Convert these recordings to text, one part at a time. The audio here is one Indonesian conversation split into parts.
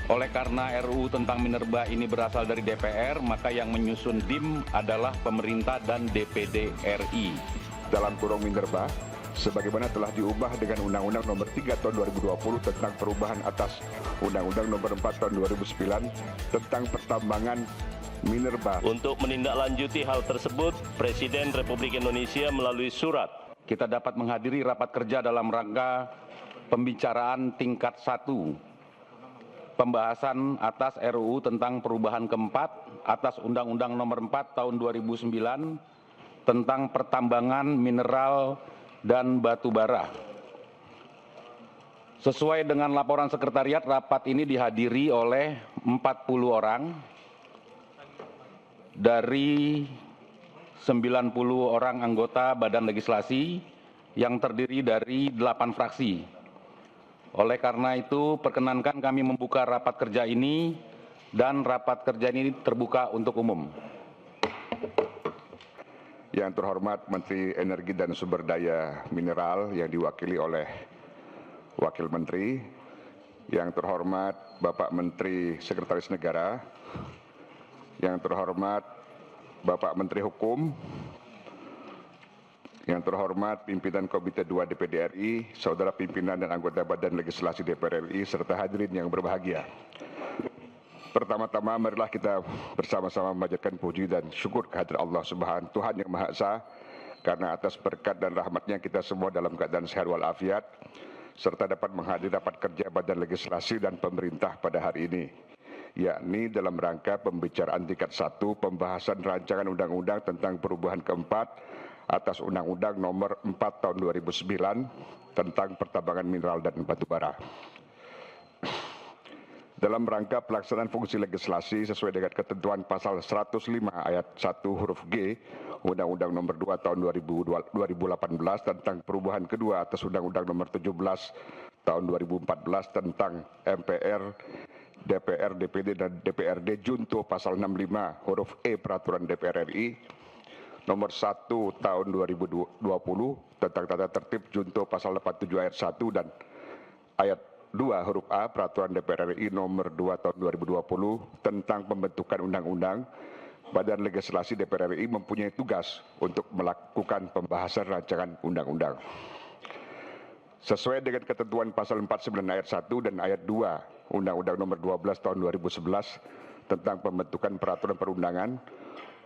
Oleh karena RUU tentang minerba ini berasal dari DPR, maka yang menyusun DIM adalah pemerintah dan DPD RI. Dalam kurung minerba, sebagaimana telah diubah dengan Undang-Undang Nomor 3 Tahun 2020 tentang perubahan atas Undang-Undang Nomor 4 Tahun 2009 tentang pertambangan minerba. Untuk menindaklanjuti hal tersebut, Presiden Republik Indonesia melalui surat. Kita dapat menghadiri rapat kerja dalam rangka pembicaraan tingkat 1, pembahasan atas RUU tentang perubahan keempat atas Undang-Undang Nomor 4 Tahun 2009 tentang pertambangan mineral dan batu bara. Sesuai dengan laporan sekretariat, rapat ini dihadiri oleh 40 orang dari 90 orang anggota Badan Legislasi yang terdiri dari 8 fraksi. Oleh karena itu, perkenankan kami membuka rapat kerja ini dan rapat kerja ini terbuka untuk umum. Yang terhormat Menteri Energi dan Sumber Daya Mineral yang diwakili oleh Wakil Menteri, yang terhormat Bapak Menteri Sekretaris Negara, yang terhormat Bapak Menteri Hukum, yang terhormat pimpinan Komite 2 DPD RI, saudara pimpinan dan anggota Badan Legislasi DPR RI, serta hadirin yang berbahagia. Pertama-tama marilah kita bersama-sama memanjatkan puji dan syukur kehadirat Allah Subhanahu Tuhan yang Maha Esa, karena atas berkat dan rahmatnya kita semua dalam keadaan sehat walafiat, serta dapat menghadiri rapat kerja Badan Legislasi dan Pemerintah pada hari ini, yakni dalam rangka pembicaraan tingkat 1 pembahasan rancangan undang-undang tentang perubahan keempat atas Undang-Undang Nomor 4 Tahun 2009 tentang pertambangan mineral dan batu bara. Dalam rangka pelaksanaan fungsi legislasi sesuai dengan ketentuan pasal 105 ayat 1 huruf G Undang-Undang Nomor 2 Tahun 2018 tentang perubahan kedua atas Undang-Undang Nomor 17 Tahun 2014 tentang MPR, DPR, DPD, dan DPRD junto pasal 65 huruf E Peraturan DPR RI Nomor 1 Tahun 2020 tentang tata tertib junto pasal 87 ayat 1 dan ayat 2 huruf A Peraturan DPR RI Nomor 2 Tahun 2020 tentang pembentukan undang-undang. Badan Legislasi DPR RI mempunyai tugas untuk melakukan pembahasan rancangan undang-undang. Sesuai dengan ketentuan pasal 49 ayat 1 dan ayat 2 Undang-Undang Nomor 12 Tahun 2011 tentang pembentukan peraturan perundangan,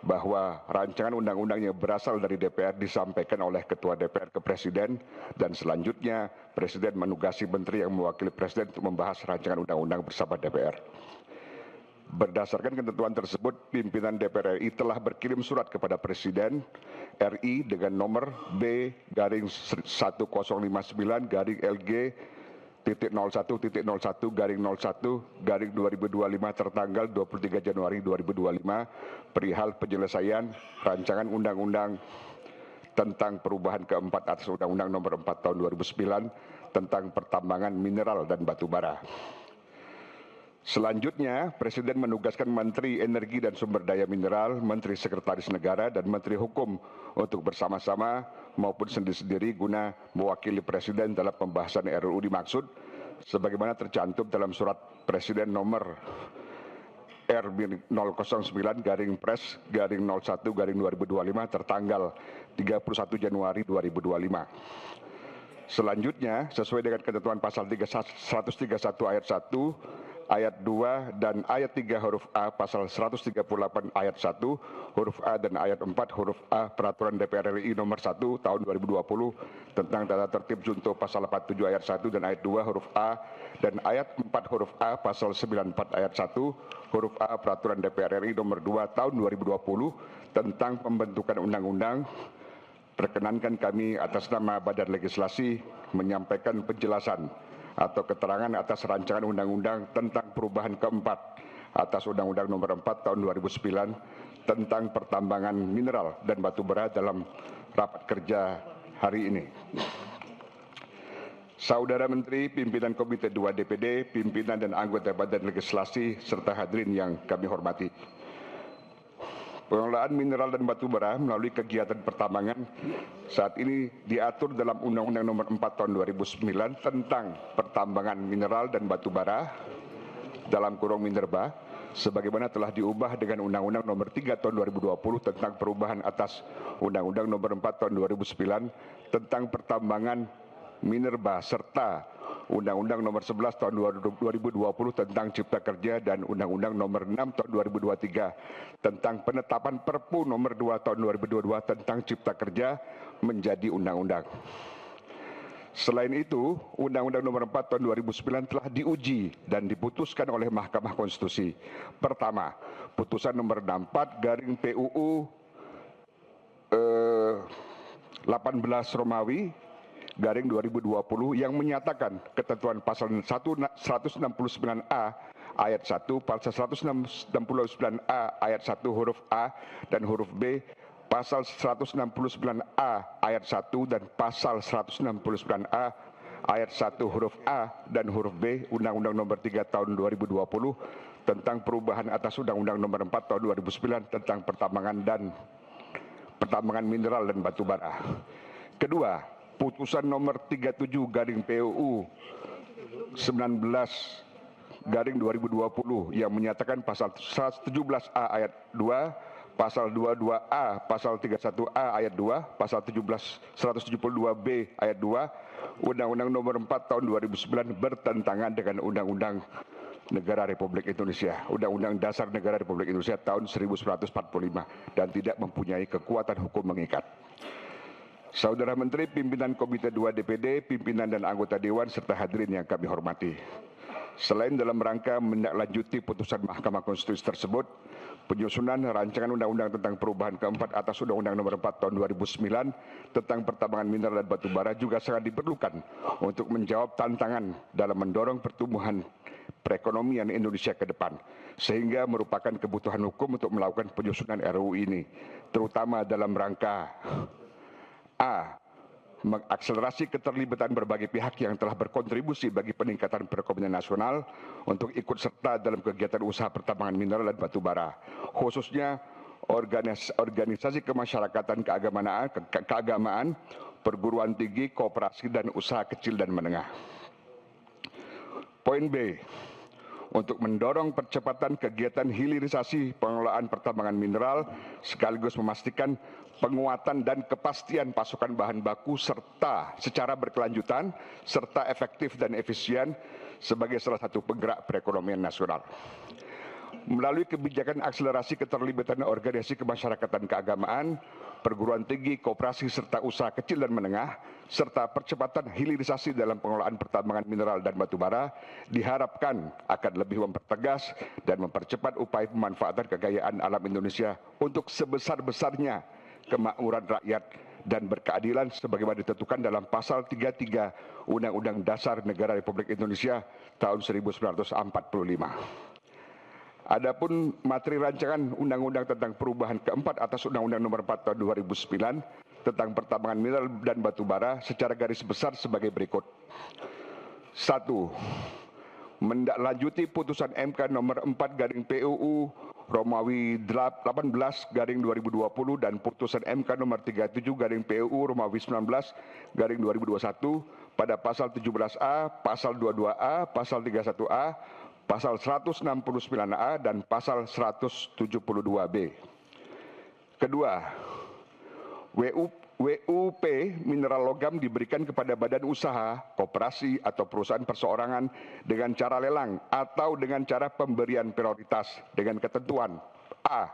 bahwa rancangan undang-undang yang berasal dari DPR disampaikan oleh Ketua DPR ke Presiden, dan selanjutnya Presiden menugasi Menteri yang mewakili Presiden untuk membahas rancangan undang-undang bersama DPR. Berdasarkan ketentuan tersebut, pimpinan DPR RI telah berkirim surat kepada Presiden RI dengan nomor B/1059/LG .01.01/2025 tertanggal 23 Januari 2025 perihal penyelesaian rancangan undang-undang tentang perubahan keempat atas Undang-Undang Nomor 4 Tahun 2009 tentang pertambangan mineral dan batu bara. Selanjutnya, Presiden menugaskan Menteri Energi dan Sumber Daya Mineral, Menteri Sekretaris Negara, dan Menteri Hukum untuk bersama-sama maupun sendiri-sendiri guna mewakili Presiden dalam pembahasan RUU dimaksud, sebagaimana tercantum dalam surat Presiden nomor R009/Pres/01/2025 tertanggal 31 Januari 2025. Selanjutnya, sesuai dengan ketentuan pasal 131 ayat 1, ayat 2 dan ayat 3 huruf A pasal 138 ayat 1 huruf A dan ayat 4 huruf A Peraturan DPR RI Nomor 1 Tahun 2020 tentang tata tertib junto pasal 87 ayat 1 dan ayat 2 huruf A dan ayat 4 huruf A pasal 94 ayat 1 huruf A Peraturan DPR RI Nomor 2 Tahun 2020 tentang pembentukan undang-undang. Perkenankan kami atas nama Badan Legislasi menyampaikan penjelasan atau keterangan atas rancangan undang-undang tentang perubahan keempat atas Undang-Undang Nomor 4 Tahun 2009 tentang pertambangan mineral dan batu bara dalam rapat kerja hari ini. Saudara Menteri, pimpinan Komite 2 DPD, pimpinan dan anggota Badan Legislasi, serta hadirin yang kami hormati. Pengelolaan mineral dan batu bara melalui kegiatan pertambangan saat ini diatur dalam Undang-Undang Nomor 4 Tahun 2009 tentang pertambangan mineral dan batu bara, (Minerba) sebagaimana telah diubah dengan Undang-Undang Nomor 3 Tahun 2020 tentang perubahan atas Undang-Undang Nomor 4 Tahun 2009 tentang pertambangan minerba serta Undang-Undang Nomor 11 Tahun 2020 tentang Cipta Kerja dan Undang-Undang Nomor 6 Tahun 2023 tentang penetapan Perpu Nomor 2 Tahun 2022 tentang Cipta Kerja menjadi undang-undang. Selain itu, Undang-Undang Nomor 4 Tahun 2009 telah diuji dan diputuskan oleh Mahkamah Konstitusi. Pertama, putusan nomor 64 garing PUU 18 Romawi garing 2020 yang menyatakan ketentuan pasal 169A ayat 1, pasal 169A ayat 1 huruf A dan huruf B, pasal 169A ayat 1 dan pasal 169A ayat 1 huruf A dan huruf B Undang-Undang Nomor 3 Tahun 2020 tentang perubahan atas Undang-Undang Nomor 4 Tahun 2009 tentang pertambangan mineral dan batu bara. Kedua, putusan nomor 37 garing PUU 19 garing 2020 yang menyatakan pasal 117A ayat 2, pasal 22A, pasal 31A ayat 2, pasal 172B ayat 2, Undang-Undang Nomor 4 Tahun 2009 bertentangan dengan Undang-Undang Negara Republik Indonesia, Undang-Undang Dasar Negara Republik Indonesia tahun 1945 dan tidak mempunyai kekuatan hukum mengikat. Saudara Menteri, pimpinan Komite 2 DPD, pimpinan dan anggota Dewan, serta hadirin yang kami hormati. Selain dalam rangka menindaklanjuti putusan Mahkamah Konstitusi tersebut, penyusunan rancangan undang-undang tentang perubahan keempat atas Undang-Undang Nomor 4 Tahun 2009 tentang pertambangan mineral dan batu bara juga sangat diperlukan untuk menjawab tantangan dalam mendorong pertumbuhan perekonomian Indonesia ke depan, sehingga merupakan kebutuhan hukum untuk melakukan penyusunan RUU ini, terutama dalam rangka A. Mengakselerasi keterlibatan berbagai pihak yang telah berkontribusi bagi peningkatan perekonomian nasional untuk ikut serta dalam kegiatan usaha pertambangan mineral dan batu bara, khususnya organisasi kemasyarakatan keagamaan, perguruan tinggi, koperasi, dan usaha kecil dan menengah. Poin B. Untuk mendorong percepatan kegiatan hilirisasi pengelolaan pertambangan mineral sekaligus memastikan penguatan dan kepastian pasokan bahan baku serta secara berkelanjutan serta efektif dan efisien sebagai salah satu penggerak perekonomian nasional. Melalui kebijakan akselerasi keterlibatan organisasi kemasyarakatan keagamaan, perguruan tinggi, koperasi, serta usaha kecil dan menengah, serta percepatan hilirisasi dalam pengelolaan pertambangan mineral dan batu bara, diharapkan akan lebih mempertegas dan mempercepat upaya pemanfaatan kekayaan alam Indonesia untuk sebesar-besarnya kemakmuran rakyat dan berkeadilan sebagaimana ditentukan dalam pasal 33 Undang-Undang Dasar Negara Republik Indonesia tahun 1945. Adapun materi rancangan undang-undang tentang perubahan keempat atas Undang-Undang Nomor 4 Tahun 2009 tentang pertambangan mineral dan batu bara secara garis besar sebagai berikut. 1. Menindaklanjuti putusan MK Nomor 4 garing PUU Romawi 18 garing 2020 dan putusan MK Nomor 37 garing PUU Romawi 19 garing 2021 pada pasal 17A, pasal 22A, pasal 31A, pasal 169A dan pasal 172B. Kedua, WUP mineral logam diberikan kepada badan usaha, koperasi atau perusahaan perseorangan dengan cara lelang atau dengan cara pemberian prioritas dengan ketentuan A.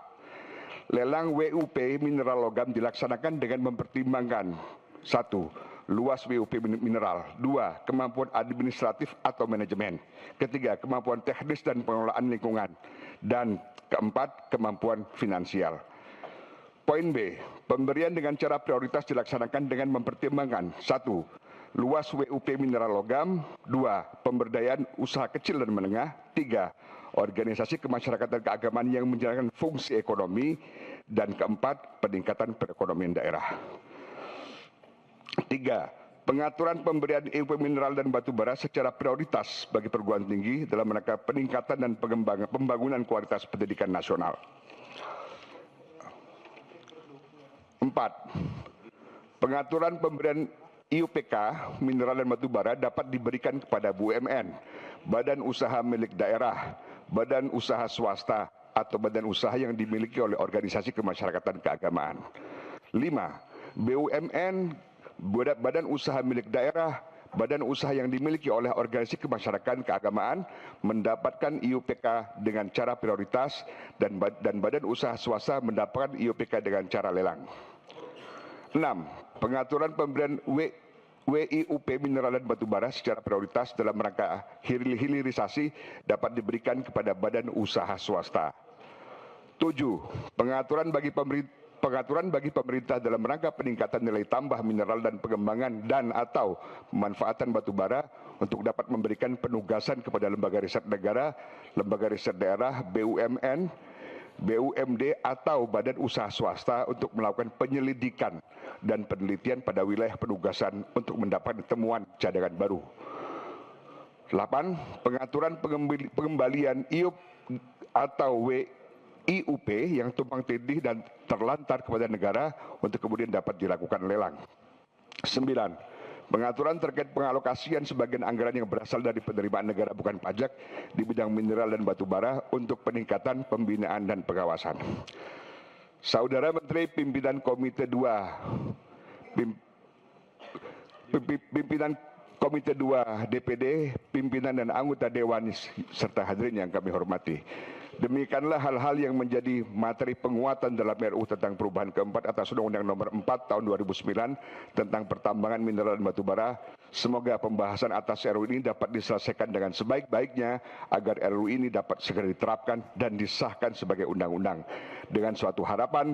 Lelang WUP mineral logam dilaksanakan dengan mempertimbangkan 1. Luas WUP mineral. 2. Kemampuan administratif atau manajemen. Ketiga, kemampuan teknis dan pengelolaan lingkungan. Dan keempat, kemampuan finansial. Poin B. Pemberian dengan cara prioritas dilaksanakan dengan mempertimbangkan 1. Luas WUP mineral logam. 2. Pemberdayaan usaha kecil dan menengah. 3. Organisasi kemasyarakatan keagamaan yang menjalankan fungsi ekonomi. Dan keempat, peningkatan perekonomian daerah. 3. Pengaturan pemberian WUP mineral dan batu bara secara prioritas bagi perguruan tinggi dalam rangka peningkatan dan pembangunan kualitas pendidikan nasional. 4. Pengaturan pemberian IUPK mineral dan batu bara dapat diberikan kepada BUMN, badan usaha milik daerah, badan usaha swasta atau badan usaha yang dimiliki oleh organisasi kemasyarakatan keagamaan. 5. BUMN, badan usaha milik daerah, badan usaha yang dimiliki oleh organisasi kemasyarakatan keagamaan mendapatkan IUPK dengan cara prioritas dan badan usaha swasta mendapatkan IUPK dengan cara lelang. 6. Pengaturan pemberian WIUP mineral dan batubara secara prioritas dalam rangka hilirisasi dapat diberikan kepada badan usaha swasta. 7. Pengaturan bagi pemerintah dalam rangka peningkatan nilai tambah mineral dan pengembangan dan atau pemanfaatan batubara untuk dapat memberikan penugasan kepada lembaga riset negara, lembaga riset daerah, BUMN, BUMD atau badan usaha swasta untuk melakukan penyelidikan dan penelitian pada wilayah penugasan untuk mendapatkan temuan cadangan baru. 8. Pengaturan pengembalian IUP atau WIUP yang tumpang tindih dan terlantar kepada negara untuk kemudian dapat dilakukan lelang. 9. Pengaturan terkait pengalokasian sebagian anggaran yang berasal dari penerimaan negara bukan pajak di bidang mineral dan batubara untuk peningkatan pembinaan dan pengawasan. Saudara Menteri, pimpinan Komite 2, pimpinan Komite 2 DPD, pimpinan dan anggota Dewan serta hadirin yang kami hormati. Demikianlah hal-hal yang menjadi materi penguatan dalam RUU tentang perubahan keempat atas Undang-Undang Nomor 4 Tahun 2009 tentang pertambangan mineral dan batubara. Semoga pembahasan atas RUU ini dapat diselesaikan dengan sebaik-baiknya agar RUU ini dapat segera diterapkan dan disahkan sebagai undang-undang. Dengan suatu harapan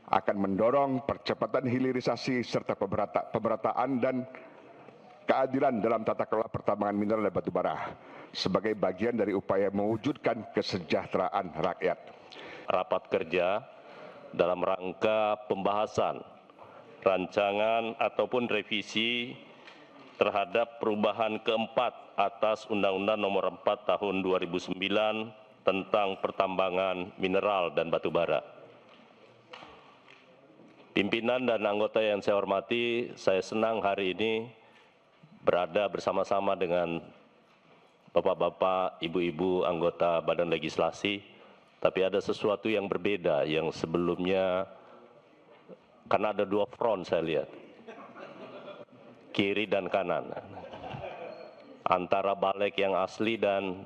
akan mendorong percepatan hilirisasi serta pemerataan dan keadilan dalam tata kelola pertambangan mineral dan batubara sebagai bagian dari upaya mewujudkan kesejahteraan rakyat. Rapat kerja dalam rangka pembahasan rancangan ataupun revisi terhadap perubahan keempat atas Undang-Undang Nomor 4 Tahun 2009 tentang pertambangan mineral dan batubara. Pimpinan dan anggota yang saya hormati, saya senang hari ini berada bersama-sama dengan Bapak-bapak, Ibu-ibu anggota Badan Legislasi, tapi ada sesuatu yang berbeda yang sebelumnya, karena ada dua front saya lihat, kiri dan kanan, antara balik yang asli dan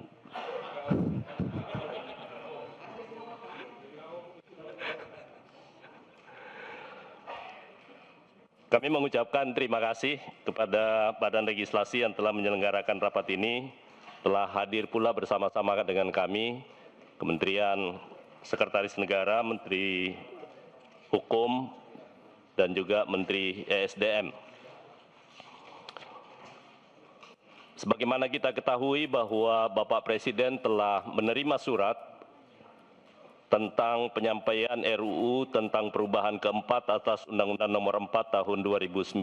kami mengucapkan terima kasih kepada Badan Legislasi yang telah menyelenggarakan rapat ini. Telah hadir pula bersama-sama dengan kami, Kementerian Sekretaris Negara, Menteri Hukum, dan juga Menteri ESDM. Sebagaimana kita ketahui bahwa Bapak Presiden telah menerima surat tentang penyampaian RUU tentang perubahan keempat atas Undang-Undang Nomor 4 Tahun 2009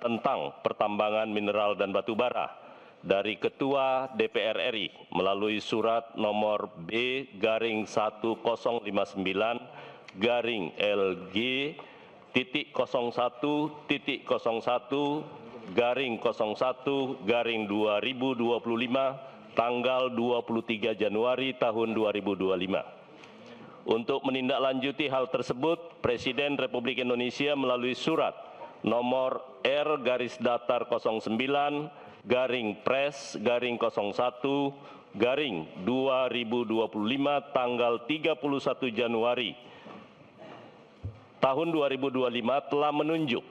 tentang pertambangan mineral dan batubara dari Ketua DPR RI melalui surat nomor B/19-LG.01.01/2025 tanggal 23 Januari tahun 2025. Untuk menindaklanjuti hal tersebut, Presiden Republik Indonesia melalui surat nomor R-Pres/01/2025 tanggal 31 Januari tahun 2025 telah menunjuk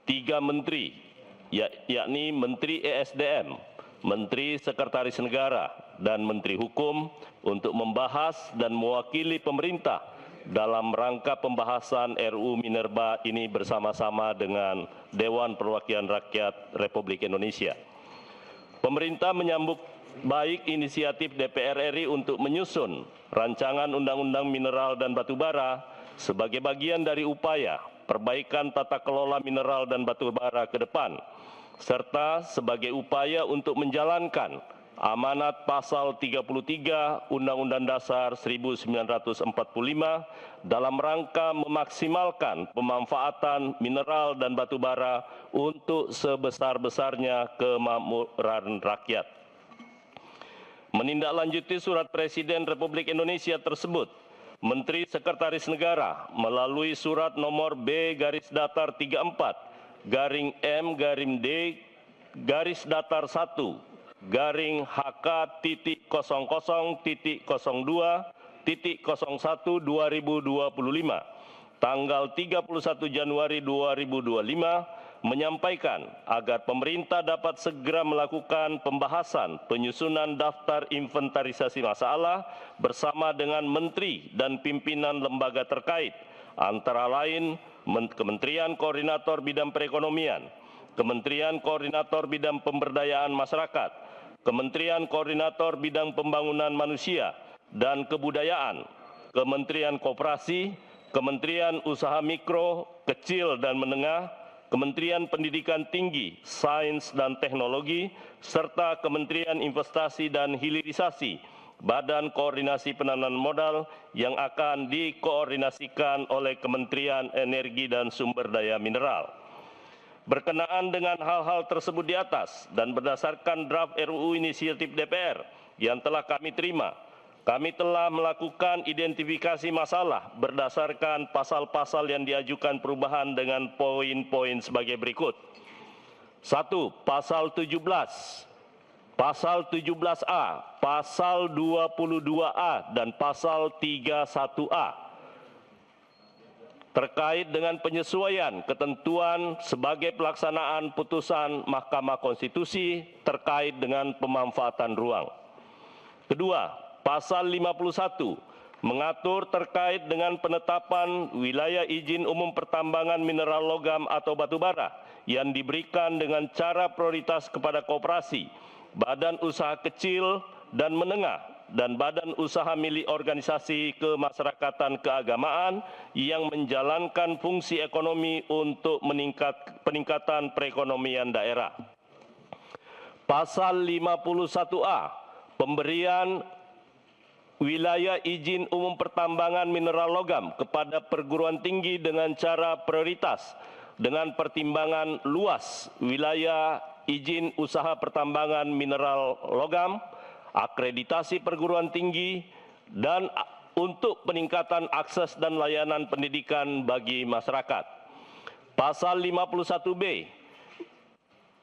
3 menteri, yakni Menteri ESDM, Menteri Sekretaris Negara, dan Menteri Hukum untuk membahas dan mewakili pemerintah dalam rangka pembahasan RUU Minerba ini bersama-sama dengan Dewan Perwakilan Rakyat Republik Indonesia. Pemerintah menyambut baik inisiatif DPR RI untuk menyusun rancangan Undang-Undang Mineral dan Batubara sebagai bagian dari upaya perbaikan tata kelola mineral dan batubara ke depan, serta sebagai upaya untuk menjalankan amanat pasal 33 Undang-Undang Dasar 1945 dalam rangka memaksimalkan pemanfaatan mineral dan batubara untuk sebesar-besarnya kemakmuran rakyat. Menindaklanjuti surat Presiden Republik Indonesia tersebut, Menteri Sekretaris Negara melalui surat nomor B-DD-M-D-HK-00.02.01/2025 tanggal 31 Januari 2025 menyampaikan agar pemerintah dapat segera melakukan pembahasan penyusunan daftar inventarisasi masalah bersama dengan menteri dan pimpinan lembaga terkait, antara lain Kementerian Koordinator Bidang Perekonomian, Kementerian Koordinator Bidang Pemberdayaan Masyarakat, Kementerian Koordinator Bidang Pembangunan Manusia dan Kebudayaan, Kementerian Koperasi, Kementerian Usaha Mikro, Kecil dan Menengah, Kementerian Pendidikan Tinggi, Sains dan Teknologi, serta Kementerian Investasi dan Hilirisasi, Badan Koordinasi Penanaman Modal yang akan dikoordinasikan oleh Kementerian Energi dan Sumber Daya Mineral. Berkenaan dengan hal-hal tersebut di atas dan berdasarkan draft RUU inisiatif DPR yang telah kami terima, kami telah melakukan identifikasi masalah berdasarkan pasal-pasal yang diajukan perubahan dengan poin-poin sebagai berikut. 1. Pasal 17, Pasal 17A, Pasal 22A, dan Pasal 31A terkait dengan penyesuaian ketentuan sebagai pelaksanaan putusan Mahkamah Konstitusi terkait dengan pemanfaatan ruang. Kedua, Pasal 51 mengatur terkait dengan penetapan wilayah izin umum pertambangan mineral logam atau batu bara yang diberikan dengan cara prioritas kepada koperasi, badan usaha kecil dan menengah, dan badan usaha milik organisasi kemasyarakatan keagamaan yang menjalankan fungsi ekonomi untuk peningkatan perekonomian daerah. Pasal 51A, pemberian wilayah izin umum pertambangan mineral logam kepada perguruan tinggi dengan cara prioritas dengan pertimbangan luas wilayah izin usaha pertambangan mineral logam, akreditasi perguruan tinggi, dan untuk peningkatan akses dan layanan pendidikan bagi masyarakat. Pasal 51B,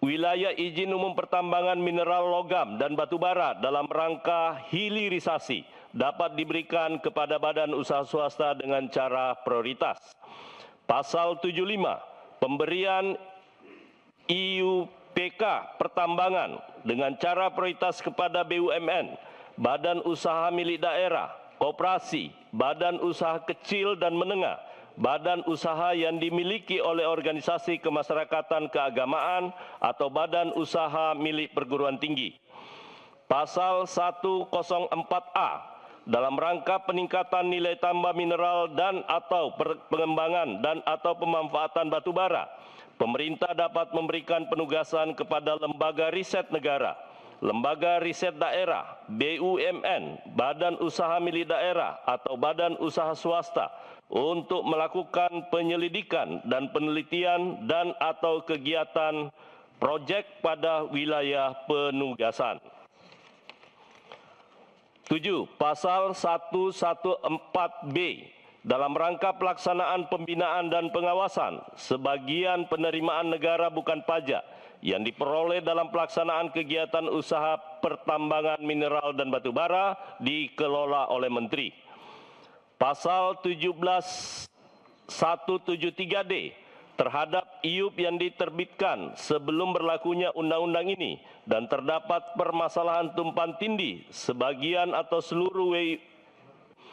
wilayah izin umum pertambangan mineral logam dan batu bara dalam rangka hilirisasi dapat diberikan kepada badan usaha swasta dengan cara prioritas. Pasal 75, pemberian IUPK pertambangan dengan cara prioritas kepada BUMN, badan usaha milik daerah, koperasi, badan usaha kecil dan menengah, badan usaha yang dimiliki oleh organisasi kemasyarakatan keagamaan atau badan usaha milik perguruan tinggi. Pasal 104A, dalam rangka peningkatan nilai tambah mineral dan atau pengembangan dan atau pemanfaatan batu bara, pemerintah dapat memberikan penugasan kepada lembaga riset negara, lembaga riset daerah, BUMN, badan usaha milik daerah atau badan usaha swasta untuk melakukan penyelidikan dan penelitian dan atau kegiatan proyek pada wilayah penugasan. 7. Pasal 114B, dalam rangka pelaksanaan pembinaan dan pengawasan sebagian penerimaan negara bukan pajak yang diperoleh dalam pelaksanaan kegiatan usaha pertambangan mineral dan batu bara dikelola oleh menteri. Pasal 173D, terhadap IUP yang diterbitkan sebelum berlakunya undang-undang ini dan terdapat permasalahan tumpang tindih sebagian atau seluruh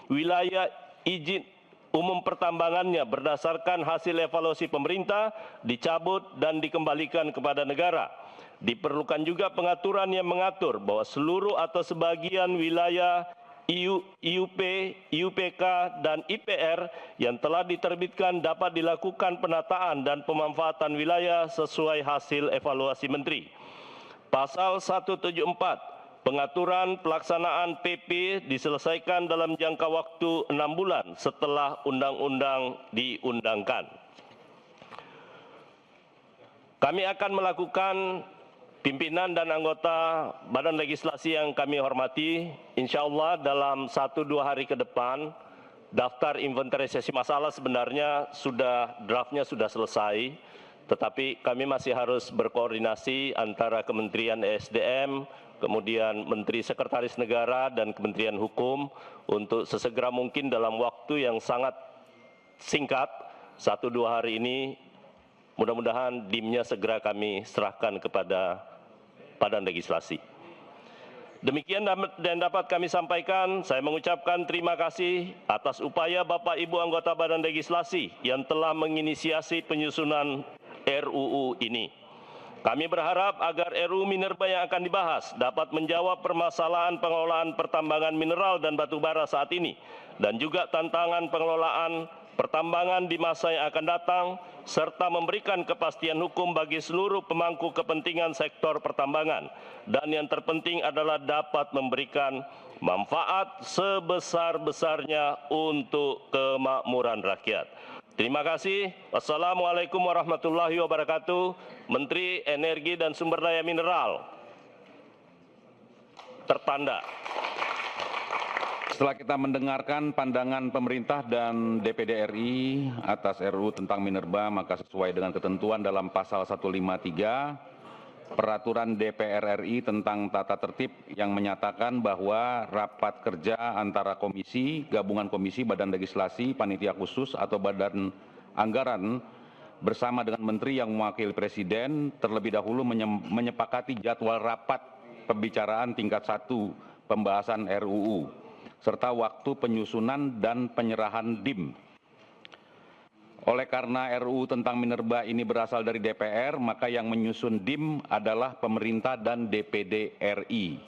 wilayah izin umum pertambangannya berdasarkan hasil evaluasi pemerintah dicabut dan dikembalikan kepada negara. Diperlukan juga pengaturan yang mengatur bahwa seluruh atau sebagian wilayah IUP, IUPK, dan IPR yang telah diterbitkan dapat dilakukan penataan dan pemanfaatan wilayah sesuai hasil evaluasi menteri. Pasal 174, pengaturan pelaksanaan PP diselesaikan dalam jangka waktu 6 bulan setelah undang-undang diundangkan. Kami akan melakukan Pimpinan dan anggota Badan Legislasi yang kami hormati, insya Allah dalam 1-2 hari ke depan, daftar inventarisasi masalah sebenarnya draftnya sudah selesai, tetapi kami masih harus berkoordinasi antara Kementerian ESDM, kemudian Menteri Sekretaris Negara dan Kementerian Hukum untuk sesegera mungkin dalam waktu yang sangat singkat, 1-2 hari ini, mudah-mudahan DIM-nya segera kami serahkan kepada Badan Legislasi. Demikian dan dapat kami sampaikan, saya mengucapkan terima kasih atas upaya Bapak Ibu anggota Badan Legislasi yang telah menginisiasi penyusunan RUU ini. Kami berharap agar RUU Minerba yang akan dibahas dapat menjawab permasalahan pengelolaan pertambangan mineral dan batu bara saat ini, dan juga tantangan pengelolaan pertambangan di masa yang akan datang, serta memberikan kepastian hukum bagi seluruh pemangku kepentingan sektor pertambangan. Dan yang terpenting adalah dapat memberikan manfaat sebesar-besarnya untuk kemakmuran rakyat. Terima kasih. Wassalamualaikum warahmatullahi wabarakatuh. Menteri Energi dan Sumber Daya Mineral. Tertanda. Setelah kita mendengarkan pandangan pemerintah dan DPD RI atas RUU tentang minerba, maka sesuai dengan ketentuan dalam pasal 153 Peraturan DPR RI tentang tata tertib yang menyatakan bahwa rapat kerja antara komisi, gabungan komisi, badan legislasi, panitia khusus atau badan anggaran bersama dengan menteri yang mewakili presiden terlebih dahulu menyepakati jadwal rapat pembicaraan tingkat 1 pembahasan RUU serta waktu penyusunan dan penyerahan DIM. Oleh karena RUU tentang minerba ini berasal dari DPR, maka yang menyusun DIM adalah pemerintah dan DPD RI.